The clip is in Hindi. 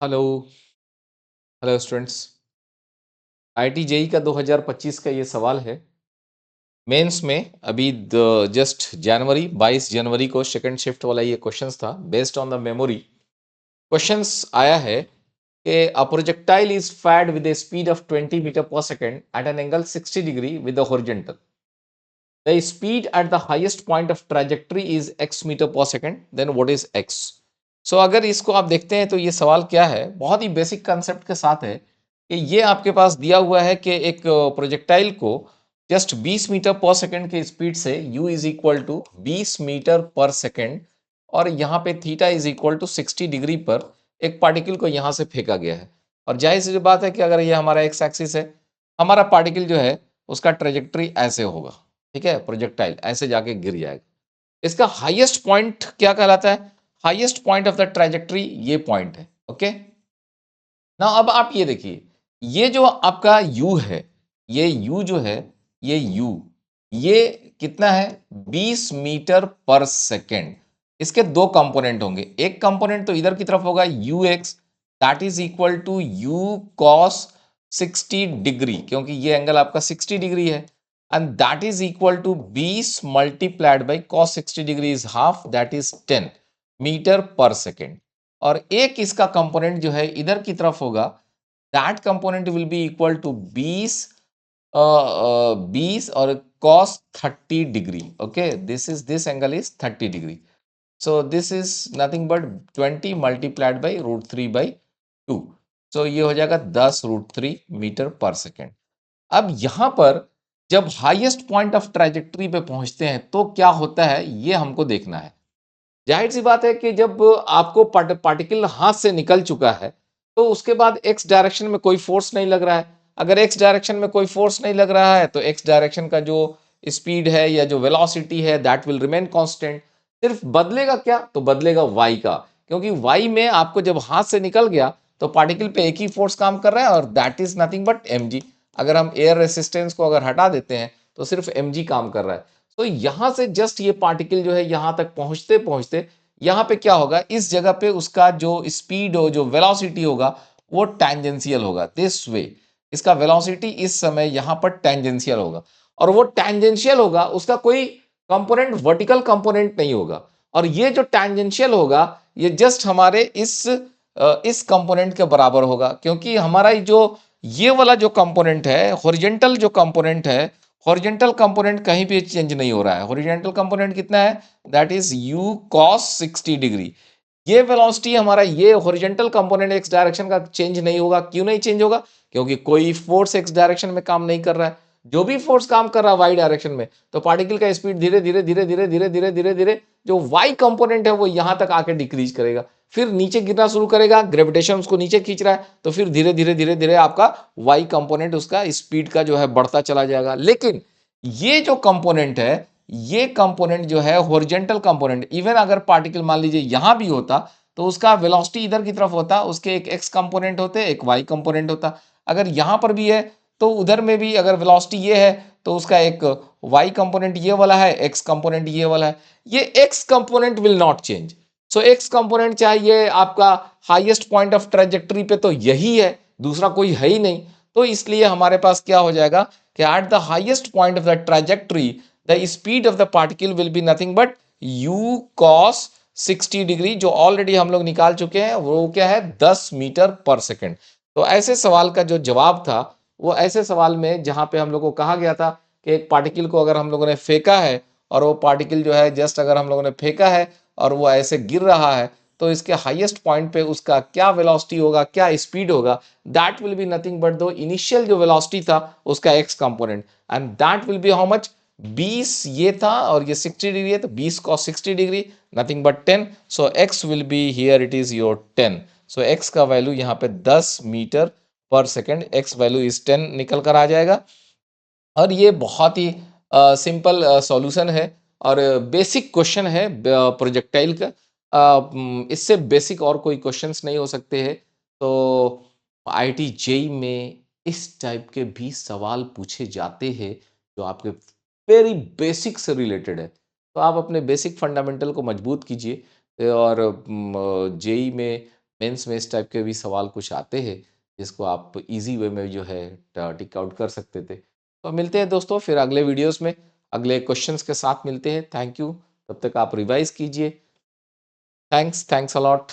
Hello hello students. IIT JEE का 2025 का ये सवाल है। मेंस में अभी जस्ट जनवरी 22 जनवरी को सेकंड शिफ्ट वाला ये क्वेश्चंस था। Based on the memory questions आया है कि a projectile is fired with a speed of 20 metre per second at an angle 60 degree with the horizontal. The speed at the highest point of trajectory is x metre per second, then what is x। So अगर इसको आप देखते हैं तो ये सवाल क्या है, बहुत ही बेसिक कंसेप्ट के साथ है कि ये आपके पास दिया हुआ है कि एक प्रोजेक्टाइल को जस्ट 20 मीटर पर सेकंड के स्पीड से u is equal to 20 metre per second और यहाँ पे theta is equal to 60 degree पर एक पार्टिकल को यहाँ से फेंका गया है। और जाहिर सी बात है कि अगर ये हमारा एक्स एक्सिस है, हमारा पार्टिकल जो है उसका ट्रेजेक्टरी ऐसे होगा। ठीक है, प्रोजेक्टाइल ऐसे जाके गिर जाएगा। इसका हाईएस्ट पॉइंट क्या कहलाता है? Highest point of the trajectory ये पॉइंट है। ओके, ना अब आप ये देखिए, ये जो आपका u है, ये u जो है, ये u, ये कितना है? 20 मीटर पर सेकेंड। इसके दो कंपोनेंट होंगे। एक कंपोनेंट तो इधर की तरफ होगा ux, that is equal to u cos 60 degree, क्योंकि ये एंगल आपका 60 डिग्री है। And that is equal to 20 multiplied by cos 60 degree is half, that is 10 metre per second. और एक इसका कंपोनेंट जो है इधर की तरफ होगा, that component will be equal to 20 और cos 30 degree. Okay, this angle is 30 degree. So this is nothing but 20 multiplied by √3/2। So ये हो जाएगा 10√3 मीटर पर सेकेंड। अब यहां पर जब हाईएस्ट पॉइंट ऑफ ट्रैजेक्टरी पे पहुंचते हैं तो क्या होता है, ये हमको देखना है। जाहिर सी बात है कि जब आपको पार्टिकल हाथ से निकल चुका है तो उसके बाद एक्स डायरेक्शन में कोई फोर्स नहीं लग रहा है। अगर एक्स डायरेक्शन में कोई फोर्स नहीं लग रहा है तो एक्स डायरेक्शन का जो स्पीड है या जो वेलोसिटी है दैट विल रिमेन कांस्टेंट। सिर्फ बदलेगा क्या? तो बदलेगा वाई का, क्योंकि वाई में आपको जब हाथ से निकल गया तो पार्टिकल पे एक ही फोर्स काम कर रहा है और that is nothing but mg। अगर हम एयर रेसिस्टेंस को अगर हटा देते हैं तो सिर्फ mg काम कर रहा है। तो यहां से जस्ट ये पार्टिकल जो है यहां तक पहुंचते पहुंचते यहां पे क्या होगा, इस जगह पे उसका जो स्पीड हो, जो वेलोसिटी होगा वो टैंजेंशियल होगा दिस वे। इसका वेलोसिटी इस समय यहां पर टैंजेंशियल होगा और वो टैंजेंशियल होगा, उसका कोई कंपोनेंट वर्टिकल कंपोनेंट नहीं होगा। और ये जो टैंजेंशियल होगा ये जस्ट हमारे इस कंपोनेंट के बराबर होगा, क्योंकि हमारा जो ये वाला जो कंपोनेंट है, हॉरिजॉन्टल जो कंपोनेंट है, हॉरिजॉन्टल कंपोनेंट कहीं भी चेंज नहीं हो रहा है। हॉरिजॉन्टल कंपोनेंट कितना है? That is u cos 60 degree. ये वेलोसिटी हमारा, ये हॉरिजॉन्टल कंपोनेंट एक्स डायरेक्शन का चेंज नहीं होगा। क्यों नहीं चेंज होगा? क्योंकि कोई फोर्स एक्स डायरेक्शन में काम नहीं कर रहा है। जो भी फोर्स काम कर रहा है वाई डायरेक्शन में, तो पार्टिकल का स्पीड धीरे धीरे धीरे धीरे धीरे धीरे धीरे धीरे जो वाई कंपोनेंट है वो यहां तक आके डिक्रीज करेगा, फिर नीचे गिरना शुरू करेगा। ग्रेविटेशन उसको नीचे खींच रहा है तो फिर धीरे धीरे धीरे धीरे आपका वाई कंपोनेंट उसका स्पीड का जो है बढ़ता चला जाएगा। लेकिन ये जो कंपोनेंट है, ये कंपोनेंट जो है हॉरिजॉन्टल कंपोनेंट, इवन अगर पार्टिकल मान लीजिए यहां भी होता तो उसका वेलोसिटी इधर की तरफ होता, उसके एक एक्स कंपोनेंट होते, एक वाई कंपोनेंट होता। अगर यहां पर भी है तो उधर में भी अगर वेलोसिटी ये है तो उसका एक वाई कंपोनेंट ये वाला है, एक्स कंपोनेंट ये वाला है। ये x component will not change. So x component चाहिए आपका हाईएस्ट पॉइंट ऑफ ट्रेजेक्टरी पे तो यही है, दूसरा कोई है ही नहीं। तो इसलिए हमारे पास क्या हो जाएगा कि eight the highest point of the trajectory the speed of the particle will be nothing but u cos 60 degree, जो ऑलरेडी हम लोग निकाल चुके हैं। वो क्या है? 10 मीटर पर सेकेंड। तो ऐसे सवाल का जो जवाब था वो ऐसे सवाल में जहां पे हम लोग को कहा गया था कि एक पार्टिकल को अगर हम लोगों ने फेंका है और वो पार्टिकल जो है जस्ट अगर हम लोगों ने फेंका है और वो ऐसे गिर रहा है तो इसके हाईएस्ट पॉइंट पे उसका क्या वेलोसिटी होगा, क्या स्पीड होगा, that will be nothing but दो इनिशियल जो वेलोसिटी था उसका x component, and that will be how much? 20 ये था और ये 60 डिग्री है तो 20 cos 60 degree, nothing but 10। So x will be here, it is your 10। So x का वैल्यू यहाँ पे 10 metre per second, x value is 10 निकल कर आ जाएगा। और ये बहुत ही सिंपल सॉल्यूशन है और बेसिक क्वेश्चन है प्रोजेक्टाइल का। इससे बेसिक और कोई क्वेश्चंस नहीं हो सकते हैं। तो आईआईटी जेई में इस टाइप के भी सवाल पूछे जाते हैं जो आपके वेरी बेसिक से रिलेटेड है। तो आप अपने बेसिक फंडामेंटल को मजबूत कीजिए और जेई में मेंस में इस टाइप के भी सवाल कुछ आते हैं जिसको आप इजी वे में जो है टिक आउट कर सकते थे। तो मिलते हैं दोस्तों फिर अगले वीडियोस में, अगले क्वेश्चंस के साथ मिलते हैं। थैंक यू, तब तक आप रिवाइज कीजिए। Thanks a lot.